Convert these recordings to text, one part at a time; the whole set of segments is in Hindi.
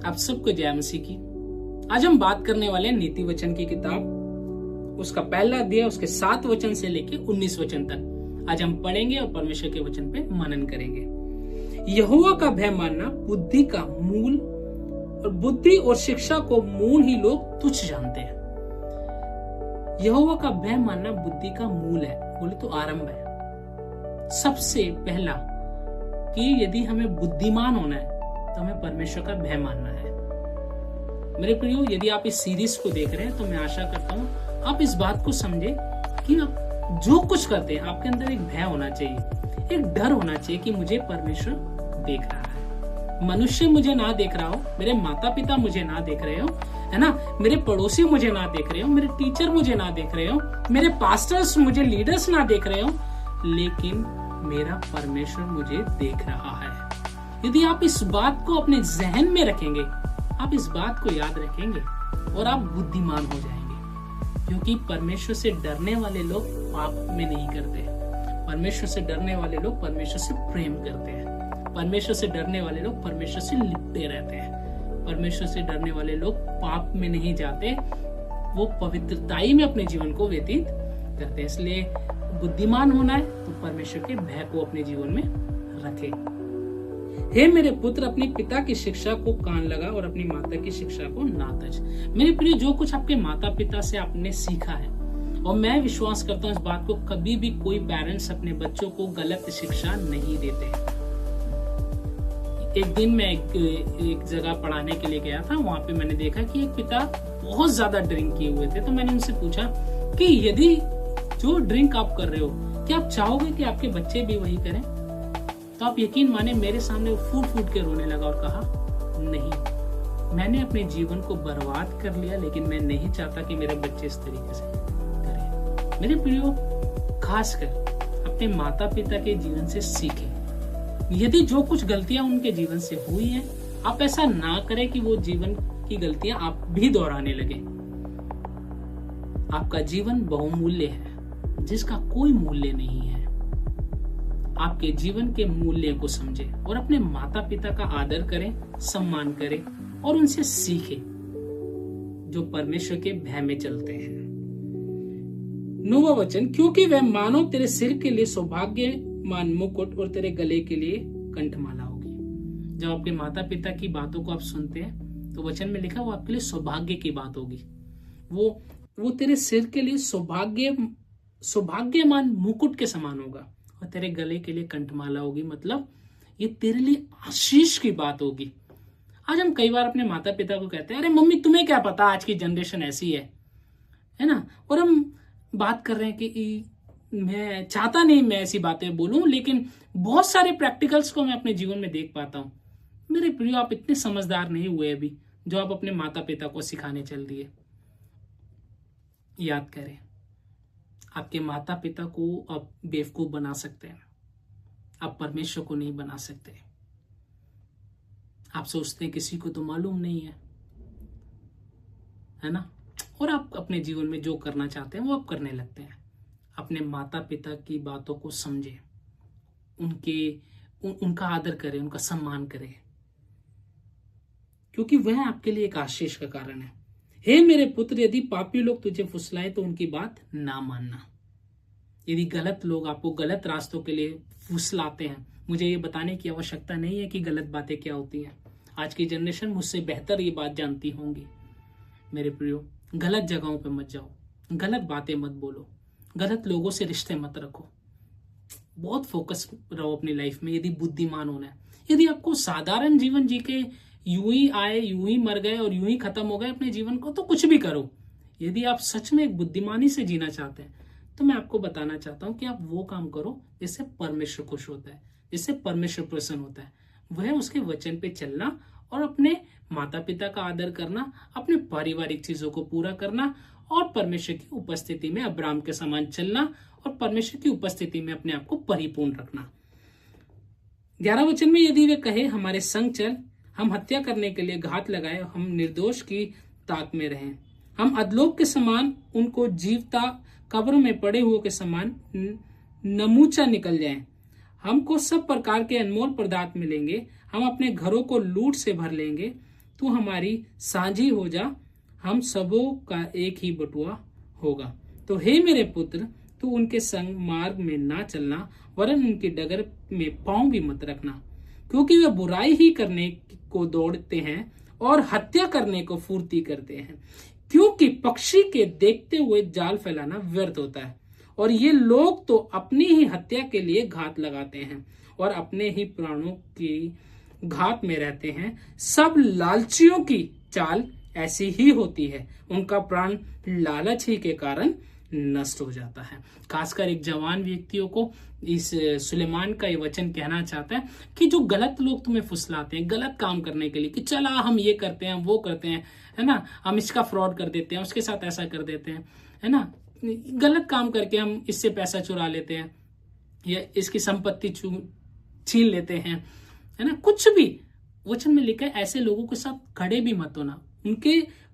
आप सबको जय मसीह की। आज हम बात करने वाले हैं नीति वचन की किताब, उसका पहला अध्याय, उसके 7 वचन से लेके 19 वचन तक आज हम पढ़ेंगे और परमेश्वर के वचन पे मनन करेंगे। यहोवा का भय मानना बुद्धि का मूल, और बुद्धि और शिक्षा को मूल ही लोग तुच्छ जानते हैं। यहोवा का भय मानना बुद्धि का मूल है, बोले तो आरंभ है। सबसे पहला कि यदि हमें बुद्धिमान होना है तो हमें परमेश्वर का भय मानना है। मेरे प्रियो, यदि आप इस सीरीज को देख रहे हैं तो मैं आशा करता हूं आप इस बात को समझे कि आप जो कुछ करते हैं आपके अंदर एक भय होना चाहिए, एक डर होना चाहिए कि मुझे परमेश्वर देख रहा है। मनुष्य मुझे ना देख रहा हो, मेरे माता पिता मुझे ना देख रहे हो, है ना, मेरे पड़ोसी मुझे ना देख रहे हो, मेरे टीचर मुझे ना देख रहे हो, मेरे पास्टर्स मुझे लीडर्स ना देख रहे हो, लेकिन मेरा परमेश्वर मुझे देख रहा है। यदि आप इस बात को अपने जहन में रखेंगे, आप इस बात को याद रखेंगे और आप बुद्धिमान हो जाएंगे, क्योंकि परमेश्वर से डरने वाले लोग पाप में नहीं करते। परमेश्वर से डरने वाले लोग परमेश्वर से प्रेम करते हैं। परमेश्वर से डरने वाले लोग परमेश्वर से लिपटे रहते हैं। परमेश्वर से डरने वाले लोग पाप में नहीं जाते, वो पवित्रताई में अपने जीवन को व्यतीत करते हैं। इसलिए बुद्धिमान होना है तो परमेश्वर के भय को अपने जीवन में रखें। हे मेरे पुत्र, अपने पिता की शिक्षा को कान लगा और अपनी माता की शिक्षा को ना तज। मेरे प्रिय, जो कुछ आपके माता पिता से आपने सीखा है, और मैं विश्वास करता हूँ इस बात को, कभी भी कोई पेरेंट्स अपने बच्चों को गलत शिक्षा नहीं देते। एक दिन मैं एक जगह पढ़ाने के लिए गया था, वहां पे मैंने देखा कि एक पिता बहुत ज्यादा ड्रिंक किए हुए थे। तो मैंने उनसे पूछा कि यदि जो ड्रिंक आप कर रहे हो, क्या आप चाहोगे कि आपके बच्चे भी वही करें? तो आप यकीन माने, मेरे सामने वो फूट फूट के रोने लगा और कहा, नहीं, मैंने अपने जीवन को बर्बाद कर लिया, लेकिन मैं नहीं चाहता कि मेरे बच्चे इस तरीके से करें। मेरे प्रियो, खासकर अपने माता पिता के जीवन से सीखें। यदि जो कुछ गलतियां उनके जीवन से हुई हैं, आप ऐसा ना करें कि वो जीवन की गलतियां आप भी दोहराने लगे। आपका जीवन बहुमूल्य है, जिसका कोई मूल्य नहीं है। आपके जीवन के मूल्य को समझें और अपने माता पिता का आदर करें, सम्मान करें और उनसे सीखें जो परमेश्वर के भय में चलते हैं। 9वां वचन, क्योंकि वह मानो तेरे सिर के लिए सौभाग्यमान मुकुट और तेरे गले के लिए कंठमाला होगी। जब आपके माता पिता की बातों को आप सुनते हैं तो वचन में लिखा वो आपके लिए सौभाग्य की बात होगी। वो तेरे सिर के लिए सौभाग्यमान मुकुट के समान होगा और तेरे गले के लिए कंठमाला होगी। मतलब ये तेरे लिए आशीष की बात होगी। आज हम कई बार अपने माता पिता को कहते हैं, अरे मम्मी तुम्हें क्या पता, आज की जनरेशन ऐसी है ना। और हम बात कर रहे हैं कि मैं चाहता नहीं मैं ऐसी बातें बोलूं, लेकिन बहुत सारे प्रैक्टिकल्स को मैं अपने जीवन में देख पाता हूं। मेरे प्रियो, आप इतने समझदार नहीं हुए अभी जो आप अपने माता पिता को सिखाने चल दिए। याद करें, आपके माता पिता को आप बेवकूफ बना सकते हैं, आप परमेश्वर को नहीं बना सकते। आप सोचते हैं किसी को तो मालूम नहीं है ना, और आप अपने जीवन में जो करना चाहते हैं वो आप करने लगते हैं। अपने माता पिता की बातों को समझें, उनका आदर करें, उनका सम्मान करें, क्योंकि वह आपके लिए एक आशीष का कारण है। हे मेरे पुत्र, यदि पापी लोग तुझे फुसलाए तो उनकी बात ना मानना। यदि गलत लोग आपको गलत रास्तों के लिए फुसलाते हैं, मुझे ये बताने की आवश्यकता नहीं है कि गलत बातें क्या होती हैं। आज की जनरेशन मुझसे बेहतर ये बात जानती होंगी। मेरे प्रियो, गलत जगहों पे मत जाओ, गलत बातें मत बोलो, गलत लोगों से रिश्ते मत रखो। बहुत फोकस रहो अपनी लाइफ में। यदि बुद्धिमान होना है, यदि आपको साधारण जीवन जी के यूं ही आए, यूं ही मर गए और यूं ही खत्म हो गए अपने जीवन को, तो कुछ भी करो। यदि आप सच में एक बुद्धिमानी से जीना चाहते हैं तो मैं आपको बताना चाहता हूं कि आप वो काम करो जिससे परमेश्वर खुश होता है, जिससे परमेश्वर प्रसन्न होता है। वह उसके वचन पे चलना और अपने माता पिता का आदर करना, अपने पारिवारिक चीजों को पूरा करना और परमेश्वर की उपस्थिति में अब्राहम के समान चलना और परमेश्वर की उपस्थिति में अपने आप को परिपूर्ण रखना। 11 वचन में, यदि वे कहे हमारे संग चल, हम हत्या करने के लिए घात लगाए, हम निर्दोष की ताक में रहें, हम अधलोक के समान उनको जीवता कब्र में पड़े हुए के समान नमूचा निकल जाएं, हमको सब प्रकार के अनमोल पदार्थ मिलेंगे, हम अपने घरों को लूट से भर लेंगे, तू हमारी साझी हो जा, हम सबों का एक ही बटुआ होगा। तो हे मेरे पुत्र, तू उनके संग मार्ग में ना चलना, वरन उनकी डगर में पांव भी मत रखना, क्योंकि वे बुराई ही करने को दौड़ते हैं और हत्या करने को फुर्ती करते हैं। क्योंकि पक्षी के देखते हुए जाल फैलाना व्यर्थ होता है, और ये लोग तो अपनी ही हत्या के लिए घात लगाते हैं और अपने ही प्राणों की घात में रहते हैं। सब लालचियों की चाल ऐसी ही होती है, उनका प्राण लालच ही के कारण नष्ट हो जाता है। खासकर एक जवान व्यक्तियों को इस सुलेमान का ये वचन कहना चाहता है कि जो गलत लोग तुम्हें फुसलाते हैं गलत काम करने के लिए, कि चला हम ये करते हैं वो करते हैं, है ना, हम इसका फ्रॉड कर देते हैं, उसके साथ ऐसा कर देते हैं, है ना, गलत काम करके हम इससे पैसा चुरा लेते हैं या इसकी संपत्ति छीन लेते हैं, है ना, कुछ भी वचन में लिखा है। ऐसे लोगों के साथ खड़े भी मत होना,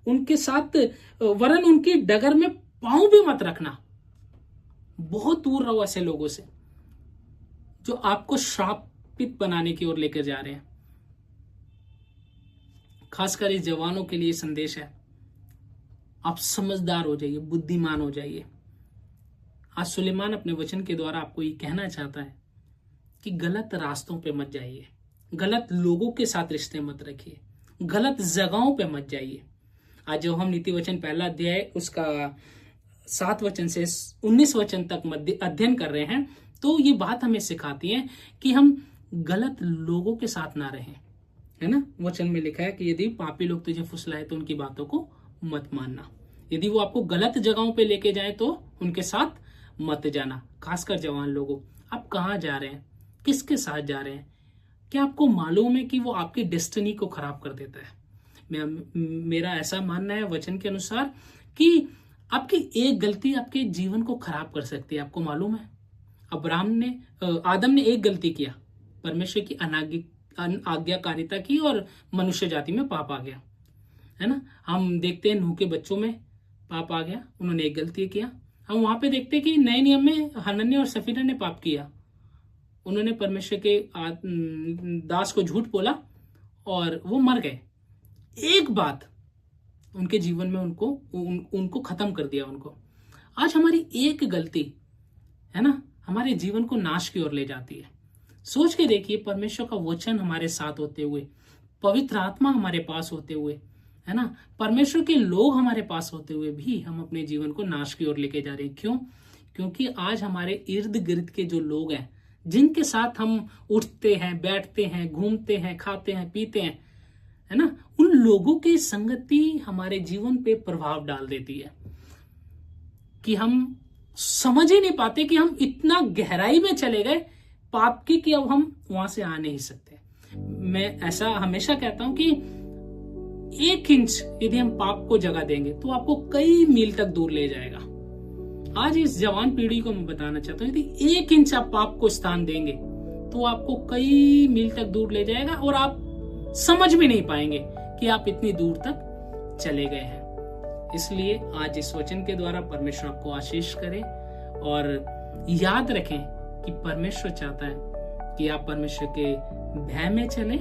उनके साथ वरन उनकी डगर में पांव भी मत रखना। बहुत दूर रहो ऐसे लोगों से जो आपको श्रापित बनाने की ओर लेकर जा रहे हैं। खासकर इस जवानों के लिए संदेश है, आप समझदार हो जाइए, बुद्धिमान हो जाइए। आज सुलेमान अपने वचन के द्वारा आपको ये कहना चाहता है कि गलत रास्तों पे मत जाइए, गलत लोगों के साथ रिश्ते मत रखिए, गलत जगहों पे मत जाइए। आज जो हम नीति वचन पहला अध्याय उसका 7 वचन से 19 वचन तक अध्ययन कर रहे हैं, तो ये बात हमें सिखाती है कि हम गलत लोगों के साथ ना रहें, है ना। वचन में लिखा है कि यदि पापी लोग तुझे फुसलाए तो उनकी बातों को मत मानना। यदि वो आपको गलत जगहों पे लेके जाए तो उनके साथ मत जाना। खासकर जवान लोगों, आप कहाँ जा रहे हैं, किसके साथ जा रहे हैं? क्या आपको मालूम है कि वो आपकी डेस्टिनी को खराब कर देता है? मेरा ऐसा मानना है वचन के अनुसार कि आपकी एक गलती आपके जीवन को खराब कर सकती है। आपको मालूम है, आदम ने एक गलती किया, परमेश्वर की आज्ञाकारिता की और मनुष्य जाति में पाप आ गया, है ना। हम देखते हैं नूह के बच्चों में पाप आ गया, उन्होंने एक गलती किया। हम वहां पे देखते हैं कि नए नियम में हनन्याह और सफीरा ने पाप किया, उन्होंने परमेश्वर के दास को झूठ बोला और वो मर गए। एक बात उनके जीवन में उनको खत्म कर दिया उनको। आज हमारी एक गलती, है ना, हमारे जीवन को नाश की ओर ले जाती है। सोच के देखिए, परमेश्वर का वचन हमारे साथ होते हुए, पवित्र आत्मा हमारे पास होते हुए, है ना, परमेश्वर के लोग हमारे पास होते हुए भी हम अपने जीवन को नाश की ओर लेके जा रहे हैं। क्यों? क्योंकि आज हमारे इर्द गिर्द के जो लोग हैं, जिनके साथ हम उठते हैं, बैठते हैं, घूमते हैं, खाते हैं, पीते हैं, है ना, उन लोगों की संगति हमारे जीवन पे प्रभाव डाल देती है कि हम समझ ही नहीं पाते कि हम इतना गहराई में चले गए पाप की कि अब हम वहां से आ नहीं सकते। मैं ऐसा हमेशा कहता हूं कि 1 इंच यदि हम पाप को जगह देंगे तो आपको कई मील तक दूर ले जाएगा। आज इस जवान पीढ़ी को मैं बताना चाहता हूं, यदि 1 इंच आप पाप को स्थान देंगे तो आपको कई मील तक दूर ले जाएगा और आप समझ भी नहीं पाएंगे कि आप इतनी दूर तक चले गए हैं। इसलिए आज इस वचन के द्वारा परमेश्वर आपको आशीष करे और याद रखें कि परमेश्वर चाहता है कि आप परमेश्वर के भय में चलें,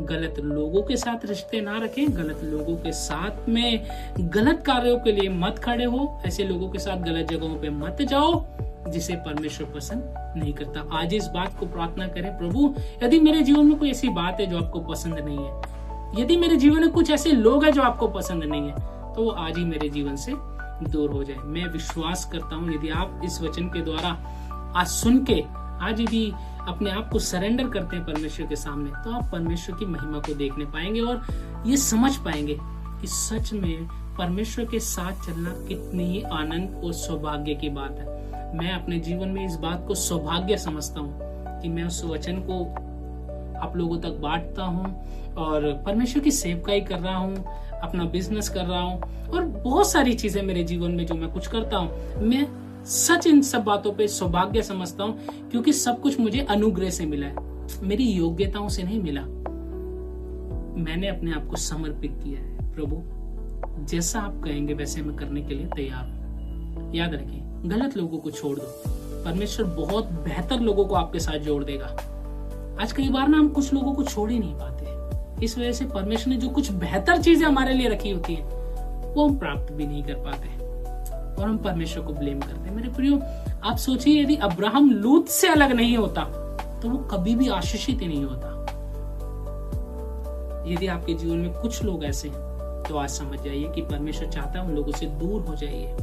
गलत लोगों के साथ रिश्ते ना रखें, गलत लोगों के साथ में गलत कार्यों के लिए मत खड़े हो, ऐसे लोगों के साथ गलत जगहों पे मत जाओ जिसे परमेश्वर पसंद नहीं करता। आज इस बात को प्रार्थना करें, प्रभु यदि मेरे जीवन में कोई ऐसी बात है जो आपको पसंद नहीं है, यदि मेरे जीवन में कुछ ऐसे लोग हैं जो आपको पसंद नहीं है, तो वो आज ही मेरे जीवन से दूर हो जाए। मैं विश्वास करता हूँ यदि आप इस वचन के द्वारा आज सुन के आज यदि अपने आप को सरेंडर करते हैं परमेश्वर के सामने, तो आप परमेश्वर की महिमा को देखने पाएंगे और ये समझ पाएंगे कि सच में परमेश्वर के साथ चलना कितनी ही आनंद और सौभाग्य की बात है। मैं अपने जीवन में इस बात को सौभाग्य समझता हूँ कि मैं उस वचन को आप लोगों तक बांटता हूँ और परमेश्वर की सेवकाई कर रहा हूँ, अपना बिजनेस कर रहा हूँ और बहुत सारी चीजें मेरे जीवन में जो मैं कुछ करता हूँ, मैं सच इन सब बातों पे सौभाग्य समझता हूँ, क्योंकि सब कुछ मुझे अनुग्रह से मिला है, मेरी योग्यताओं से नहीं मिला। मैंने अपने आप को समर्पित किया है। प्रभु जैसा आप कहेंगे वैसे मैं करने के लिए तैयार हूँ। याद रखिए, गलत लोगों को छोड़ दो, परमेश्वर बहुत बेहतर लोगों को आपके साथ जोड़ देगा। आज कई बार ना हम कुछ लोगों को छोड़ ही नहीं पाते, इस वजह से परमेश्वर ने जो कुछ बेहतर चीजें हमारे लिए रखी होती है वो हम प्राप्त भी नहीं कर पाते और हम परमेश्वर को ब्लेम करते हैं। मेरे प्रियो, आप सोचिए यदि अब्राहम लूत से अलग नहीं होता तो वो कभी भी आशीषित ही नहीं होता। यदि आपके जीवन में कुछ लोग ऐसे हैं तो आज समझ जाइए कि परमेश्वर चाहता है उन लोगों से दूर हो जाइए,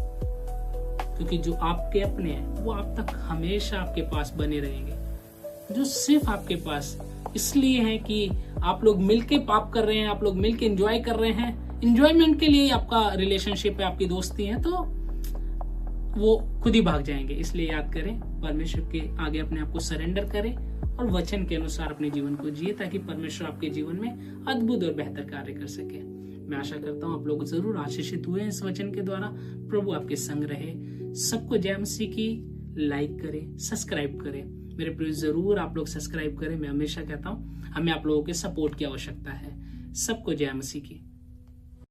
क्योंकि जो आपके अपने हैं वो आप तक हमेशा आपके पास बने रहेंगे। जो सिर्फ आपके पास इसलिए है कि आप लोग मिलके पाप कर रहे हैं, आप लोग मिलके एंजॉय कर रहे हैं, एंजॉयमेंट के लिए आपका रिलेशनशिप है, आपकी दोस्ती है, तो वो खुद ही भाग जाएंगे। इसलिए याद करें, परमेश्वर के आगे अपने आप को सरेंडर करें और वचन के अनुसार अपने जीवन को जिए, ताकि परमेश्वर आपके जीवन में अद्भुत और बेहतर कार्य कर सके। मैं आशा करता हूँ आप लोग जरूर आशीषित हुए इस वचन के द्वारा। प्रभु आपके संग रहे। सबको जय मसीह की। लाइक करें, सब्सक्राइब करें। मेरे प्रिय, जरूर आप लोग सब्सक्राइब करें। मैं हमेशा कहता हूँ हमें आप लोगों के सपोर्ट की आवश्यकता है। सबको जय मसीह की।